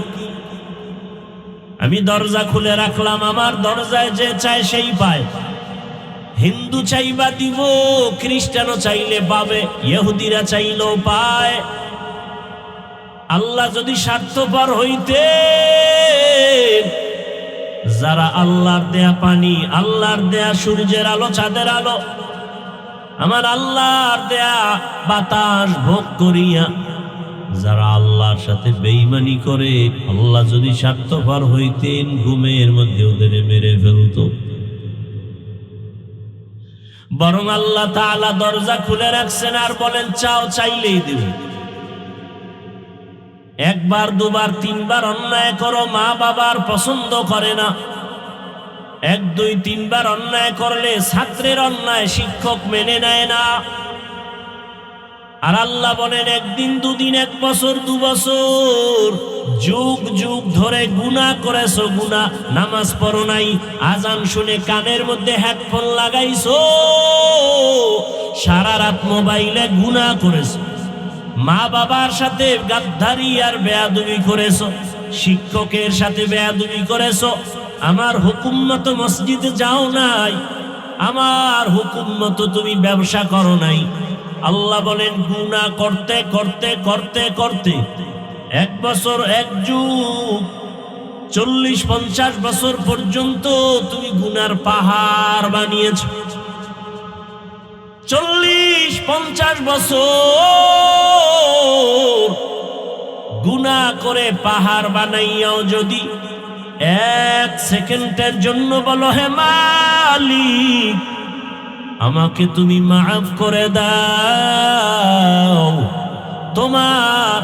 আমি দরজা খুলে রাখলাম, আমার দরজায় যে চায় সেই পায়। হিন্দু চাইবা দিব, খ্রিস্টানও চাইলে পাবে, ইহুদিরা চাইলেও পায়। আল্লাহ যদি স্বার্থপর হইতে, যারা আল্লাহর দেয়া পানি, আল্লাহর দেয়া সূর্যের আলো, চাঁদের আলো, আমার আল্লাহর দেয়া বাতাস ভোগ করিয়া যারা আল্লাহর সাথে বেঈমানি করে, আল্লাহ যদি স্বার্থপর হইতেন, ঘুমের মধ্যে ওদের মেরে ফেলত। বরং আল্লাহ তাআলা দরজা খুলে রাখছেন আর বলেন চাও, চাইলেই দেব। একবার দুবার তিনবার অন্যায় করো, মা বাবার পছন্দ করে না। এক দুই তিনবার অন্যায় করলে ছাত্রের অন্যায় শিক্ষক মেনে নেয় না। আর আল্লাহ বলেন একদিন দুদিন, এক বছর দু বছর, যুগ যুগ ধরে গুনাহ করেছো, গুনাহ, নামাজ পড়ো নাই, আজান শুনে কানের মধ্যে হেডফোন লাগাইছো, সারা রাত মোবাইলে গুনাহ করেছো, মা বাবার সাথে গাদ্দারি আর বেয়াদবি করেছো, শিক্ষকের সাথে বেয়াদবি করেছো, আমার হুকুম মতো মসজিদে যাও নাই, আমার হুকুম মতো তুমি ব্যবসা করো নাই। আল্লাহ বলেন গুনাহ করতে করতে করতে করতে এক বছর, এক যুগ, 40-50 বছর পর্যন্ত তুমি গুনার পাহাড় বানিয়েছ। 40-50 বছর গুনাহ করে পাহাড় বানাইয়াও যদি এক সেকেন্ডের জন্য বলো হে মালিক আমাকে তুমি মাফ করে দাও, তোমার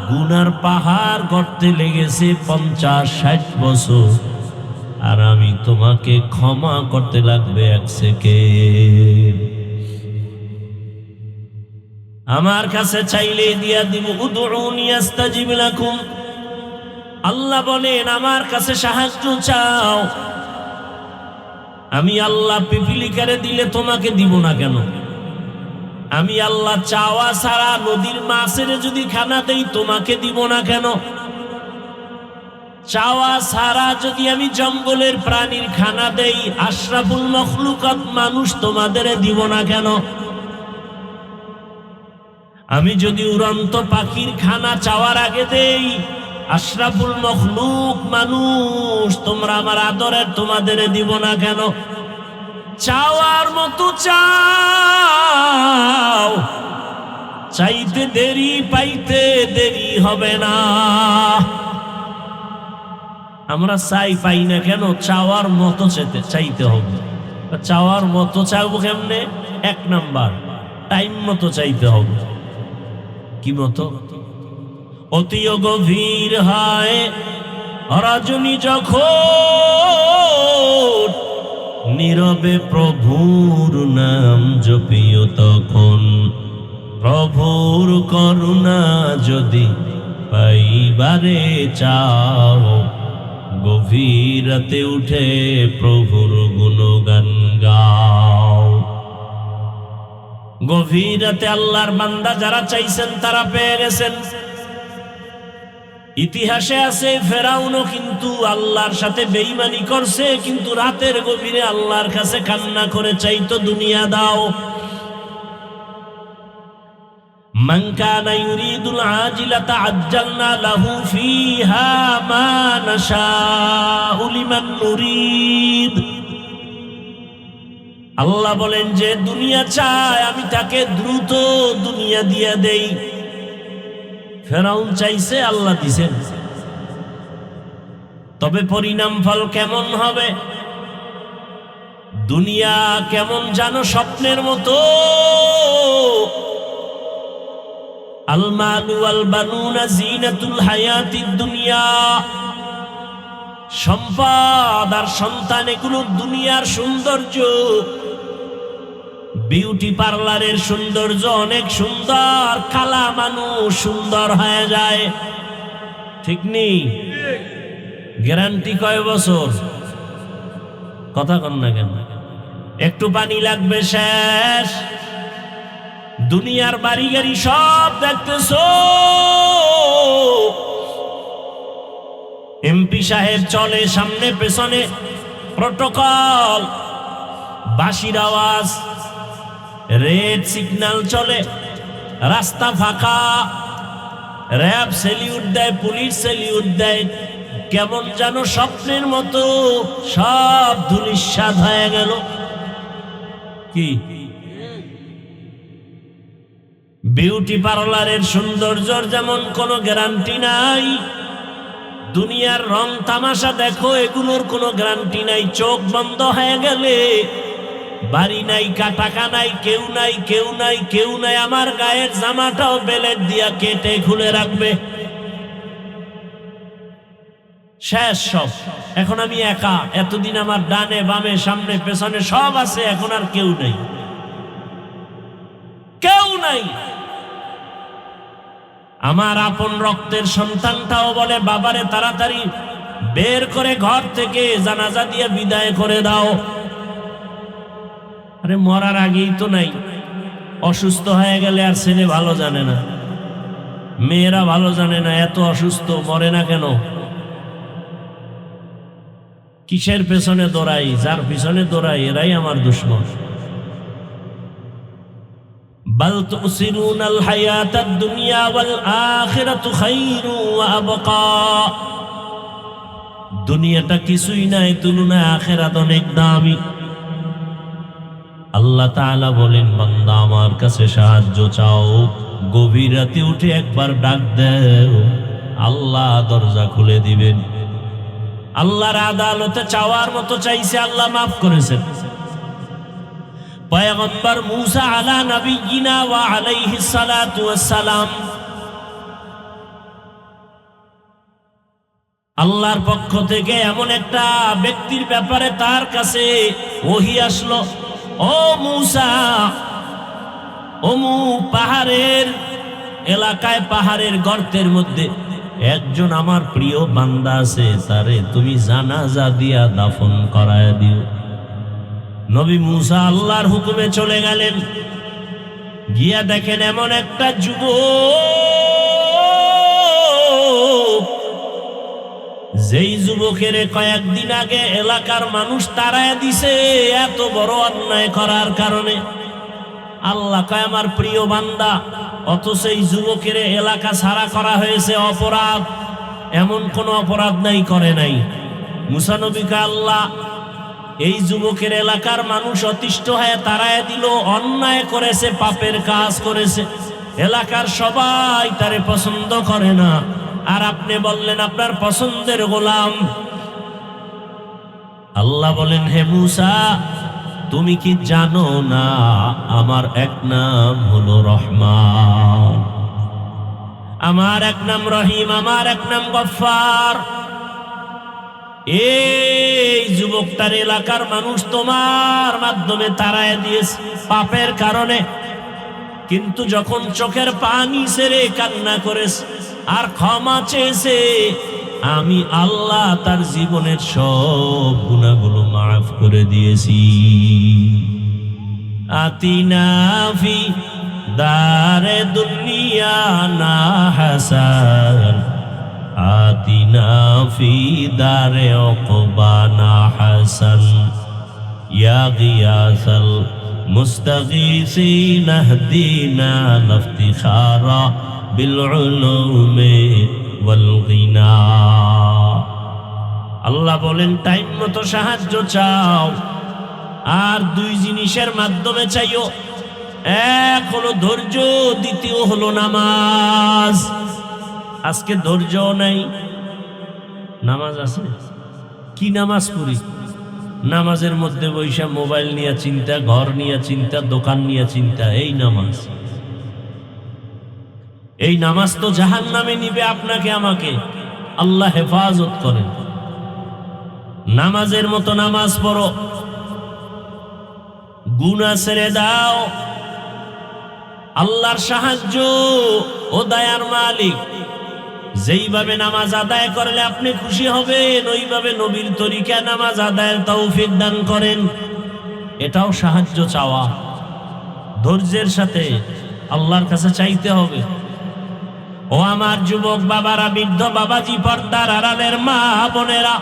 গুনার পাহাড় গড়তে লেগেছে 50-60 বছর, আর আমি তোমাকে ক্ষমা করতে লাগবে 1 সেকেন্ড। আমার কাছে চাইলে দিয়া দিব, উদউনি আস্তাজিব লাকুম। আল্লাহ বলেন আমার কাছে সাহায্য চাও, আমি আল্লাহ পিপিলিকারে দিলে তোমাকে দিব না কেন? আমি আল্লাহ চাওয়া ছাড়া নদীর মাছের যদি খানা দেই তোমাকে দিব না কেন? চাওয়া ছাড়া যদি আমি জঙ্গলের প্রাণীর খানা দেই, আশরাফুল মখলুকাত মানুষ তোমাদের দিব না কেন? আমি যদি উড়ন্ত পাখির খানা চাওয়ার আগে দেই, আশরাফুল মখলুক মানুষ তোমরা আমার আদরের তোমাদের দিব না কেন? চাওয়ার মতো চাও, চাইতে দেরি পাইতে দেরি হবে না। আমরা চাই পাই না কেন? চাওয়ার মতো চাইতে হবে। চাওয়ার মতো চাইবো কেমনে? এক নাম্বার, টাইম মতো চাইতে হবে। কি মতো? অতি গভীর হয় রজনী যখন, নীরবে প্রভুর নাম জপিও তখন। প্রভুর করুণা যদি পাইবারে চাও, গভীর রাতে উঠে প্রভুর গুণগান গাও। গভীর রাতে আল্লাহর বান্দা যারা চাইছেন তারা পেয়ে গেছেন। ইতিহাসে আছে ফেরাউনও কিন্তু আল্লাহর সাথে বেঈমানি করছে, কিন্তু রাতের গভীরে আল্লাহর কাছে কান্না করে চাইতো দুনিয়া দাও। মান কানা ইউরিদুল আজিলাতা আজ্জালনা লাহু ফিহা মা নাশাউ লিমান নুরিদ। আল্লাহ বলেন যে দুনিয়া চায় আমি তাকে দ্রুত দুনিয়া দিয়ে দেই। ফেরাউন চাইছে, আল্লাহ দিছেন। তবে পরিণাম ফল কেমন হবে? দুনিয়া কেমন জানো স্বপ্নের মতো। আল মালু ওয়াল বানুনা জিনাতুল হায়াতিদ দুনিয়া। সম্পদ আর সন্তান এগুলো দুনিয়ার সৌন্দর্য। বিউটি পার্লারের সৌন্দর্য অনেক সুন্দর, কালা মানুষ সুন্দর হয়ে যায়, ঠিক নেই? গ্যারান্টি কয় বছর? কথা কন না কেন? একটু পানি লাগবে শেষ। দুনিয়ার বাড়ি গাড়ি সব দেখতেছো। এমপি সাহেব চলে সামনে পেছনে, প্রটোকল, বাঁশির আওয়াজ, রেড সিগন্যাল চলে, রাস্তা ফাঁকা, র্যাব সেলিউট দেয়, পুলিশ সেলিউট দেয়। কেমন যেন স্বপ্নের মতো সব ধূলিসাৎ হয়ে গেল। কি বিউটি পার্লারের সৌন্দর্যের যেমন কোনো গ্যারান্টি নাই, দুনিয়ার রং তামাশা দেখো এগুলোর কোনো গ্যারান্টি নাই। চোখ বন্ধ হয়ে গেলে বাড়ি নাই, টাকা নাই, কেউ নাই, কেউ নাই, কেউ নাই। আমার গায়ের জামাটাও বেলেট দিয়া কেটে খুলে রাখবে। শেষ সব। এখন আমি একা। এতদিন আমার ডানে বামে সামনে পেছনে সব আছে, এখন আর কেউ নেই, কেউ নাই। আমার আপন রক্তের সন্তানটাও বলে বাবারে তাড়াতাড়ি বের করে ঘর থেকে জানাজা দিয়ে বিদায় করে দাও। আরে মরার আগেই তো নাই। অসুস্থ হয়ে গেলে আর ছেলে ভালো জানে না, মেয়েরা ভালো জানে না, এত অসুস্থ মরে না কেন? কিসের পেছনে দৌড়াই? যার পিছনে দৌড়াই এরাই আমার দুশ্মন। বাল তুসিরুনাল হায়াতাদ দুনিয়া ওয়াল আখিরাতু খায়রু ওয়া আবকা। দুনিয়াটা কিছুই নাই, তুলনায় আখিরাত অনেক দামি। আল্লাহ তাআলা বলেন বান্দা আমার কাছে সাহায্য চাও, গভীর রাতে উঠে একবার ডাক দাও, আল্লাহ দরজা খুলে দিবেন। আল্লাহর আদালতে চাওয়ার মতো চাইছে, আল্লাহ মাফ করেছেন। পয়গম্বর মূসা আলা নবিয়িনা ওয়া আলাইহিস সালাতু ওয়াস সালাম, আল্লাহর পক্ষ থেকে এমন একটা ব্যক্তির ব্যাপারে তার কাছে ওহী আসলো, ও মূসা, অমুক পাহাড়ের এলাকায়, পাহাড়ের গর্তের মধ্যে একজন আমার প্রিয় বান্দা আছে, তারে তুমি জানাজা দিয়া দাফন করায় দিও। নবী মূসা আল্লাহর হুকুমে চলে গেলেন, গিয়া দেখেন এমন একটা যুবক, যেই যুবকের কয়েকদিন আগে এলাকার মানুষ তাড়ায় দিছে এত বড় অন্যায় করার কারণে। আল্লাহ কয় আমার প্রিয় বান্দা, অথচ এই যুবকের এলাকা ছাড়া করা হয়েছে অপরাধ, এমন কোন অপরাধ নাই করে নাই। মুসা নবীকে আল্লাহ এই যুবকের এলাকার মানুষ অতিষ্ঠ হয়ে তাড়ায় দিল, অন্যায় করেছে, পাপের কাজ করেছে, এলাকার সবাই তারে পছন্দ করে না, আর আপনি বললেন আপনার পছন্দের গোলাম। আল্লাহ বলেন, হে মুসা, তুমি কি জানো না আমার এক নাম হলো রহমান, আমার এক নাম রহিম, আমার এক নাম গফফার। এই যুবক তার এলাকার মানুষ তোমার মাধ্যমে তাড়ায় দিয়েছে পাপের কারণে, কিন্তু যখন চোখের পানি ছেড়ে কান্না করেছে আর ক্ষমা চেয়েছে, আমি আল্লাহ তার জীবনের সব গুনাহগুলো মাফ করে দিয়েছি। আতিনা ফি দারে দুনিয়া না হাসান, আতিনা ফি দারে উকবা না হাসান, ইয়া গিয়াসাল মুস্তাগীসিন ইহদিনা লিফতিখারা বিল উলুমি ওয়াল গিনা। আল্লাহ বলেন, টাইম মতো সাহায্য চাও, আর দুই জিনিসের মাধ্যমে চাইও, এক হলো ধৈর্য, দ্বিতীয় হলো নামাজ। আজকে ধৈর্য নাই, নামাজ আছে, কি নামাজ পড়ি? নামাজের মধ্যে বৈশা মোবাইল নিয়ে চিন্তা, ঘর নিয়ে চিন্তা, দোকান নিয়ে চিন্তা। এই নামাজ, এই নামাজ তো জাহান্নামে নিবে আপনাকে আমাকে। আল্লাহ হেফাজত করেন। নামাজের মতো নামাজ পড়ো, গুনাহ ছেড়ে দাও। আল্লাহর সাহায্য ও দয়ার মালিক, যেইভাবে নামাজ আদায় করলে আপনি খুশি হবেন, ওইভাবে নবীর তরিকা নামাজ আদায়ের তৌফিক দান করেন। এটাও সাহায্য চাওয়া, ধৈর্যের সাথে আল্লাহর কাছে চাইতে হবে। ও আমার যুবক বাবারা, বৃদ্ধ বাবাজি, পর্দার আড়ালের মা বোনেরা,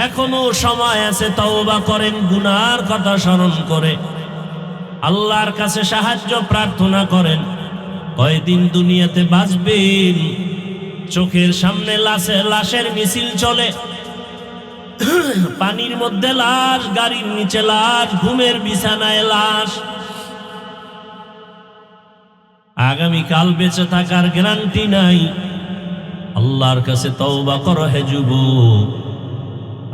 এখনো সময় আছে, তওবা করেন, গুনার কথা স্মরণ করে আল্লাহর কাছে সাহায্য প্রার্থনা করেন। কয়দিন দুনিয়াতে বাঁচবেন? চোখের সামনে লাশের মিছিল চলে, পানির মধ্যে লাশ, গাড়ির নিচে লাশ, ঘুমের বিছানায় লাশ। আগামীকাল বেঁচে থাকার গ্যারান্টি নাই। আল্লাহর কাছে তওবা করো হে যুবক,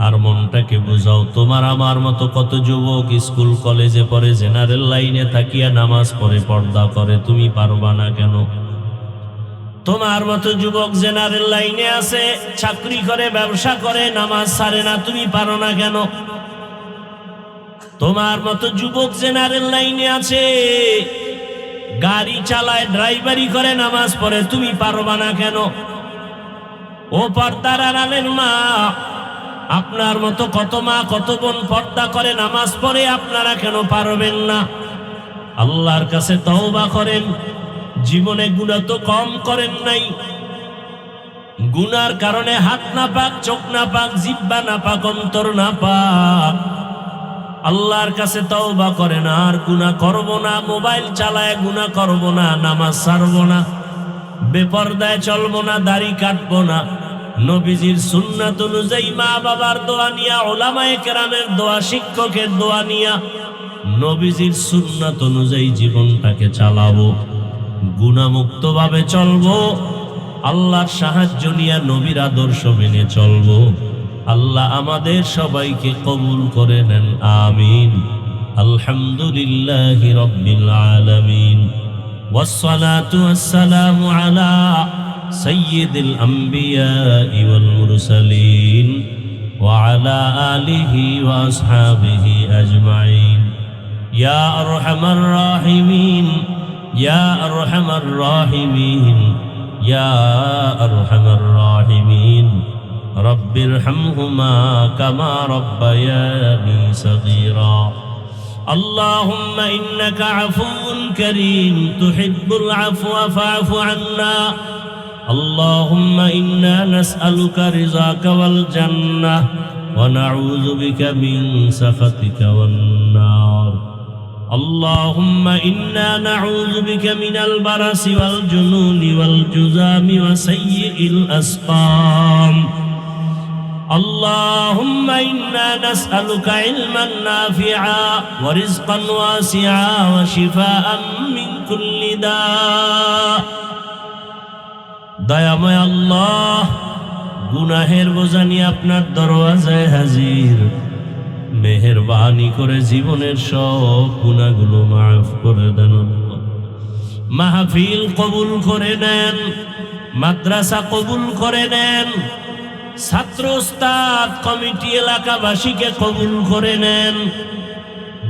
আর মনটাকে বুঝাও। তোমার আমার মতো কত যুবক স্কুল কলেজে পড়ে, জেনারেল লাইনে থাকিয়া নামাজ পড়ে, পর্দা করে, তুমি পারবা না কেন? তোমার মতো যুবক জেনারেল লাইনে আছে, চাকরি করে, ব্যবসা করে, নামাজ ছাড়ে না, তুমি পারো না কেন? তোমার মতো যুবক জেনারেল লাইনে আছে, গাড়ি চালায়, ড্রাইভারি করে, নামাজ পড়ে, তুমি পারবা না কেন? ও পর্দার আড়ালের মা, আপনার মতো কত মা কত বোন পর্দা করে, নামাজ পড়ে, আপনারা কেন পারবেন না? আল্লাহর কাছে তওবা করেন। জীবনে গুনাহ তো কম করেন নাই, গুনার কারণে হাত না পাক, চোখ না পাক, জিহ্বা না পাক, অন্তর না পাক। আল্লাহর কাছে তওবা করেন, আর গুনাহ করব না, মোবাইল চালায় গুনাহ করব না, নামাজ ছাড়ব না, বেপরদায় চলব না, দাড়ি কাটব না, নবীজির সুন্নাত অনুযায়ী মা বাবার দোয়া নিয়া, উলামায়ে কেরামের দোয়া, শিক্ষকের দোয়া নিয়া, নবীজির সুন্নাত অনুযায়ী জীবনটাকে চালাবো, গুনাহমুক্ত ভাবে চলবো, আল্লাহর সাহায্য নিয়া নবীর আদর্শ মেনে চলবো। আল্লাহ আমাদের সবাইকে কবুল করে নেন, আমিন। আলহামদুলিল্লাহি রাব্বিল আলামিন, ওয়াসসালাতু ওয়াসসালামু আলা সাইয়্যিদিল আমবিয়াই ওয়াল মুরসালিন ওয়া আলা আলিহি ওয়া আসহাবিহি আজমাইন। ইয়া আরহামার রাহিমিন, ইয়া আরহামার রাহিমিন, ইয়া আরহামার রাহিমিন। রব্বিরহামহুমা কামা রাব্বায়ানি সগীরা। اللهم إنك عفو كريم تحب العفو فاعف عنا اللهم إنا نسألك رضاك والجنة ونعوذ بك من سخطك والنار اللهم إنا نعوذ بك من البرص والجنون والجذام وسيء الأسقام اللهم إنا نسألك علما نافعا ورزقا واسعا وشفاء من كل داء দয়াময় আল্লাহ গুনাহের বোঝা নিয়ে আপনার দরওয়াজায় হাজির মেহেরবানি করে জীবনের সব গুনাহগুলো মাফ করে দেন মাহফিল কবুল করে নেন মাদ্রাসা কবুল করে নেন ছাত্র ওস্তাদ কমিটি এলাকাবাসীকে কবুল করে নেন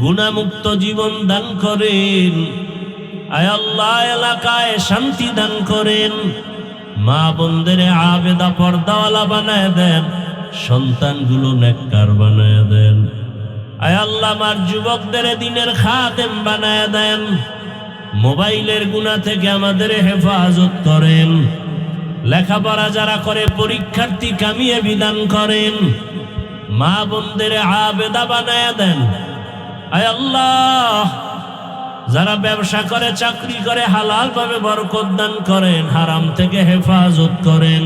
গুনাহমুক্ত জীবন দান করেন আয় আল্লাহ এলাকায় শান্তি দান করেন মা বোনদের আবেদা পর্দাওয়ালা বানায় দেন সন্তানগুলো নেককার বানায় দেন আয় আল্লাহ আমার যুবকদের দ্বীনের খাদেম বানায় দেন মোবাইলের গুনাহ থেকে আমাদের হেফাজত করেন লেখাপড়া যারা করে পরীক্ষার্থী কামিয়ে বিধান করেন মা বোনদের আবেদা বানায় দেন আয় আল্লাহ যারা ব্যবসা করে চাকরি করে হালাল ভাবে বরকত দান করেন হারাম থেকে হেফাজত করেন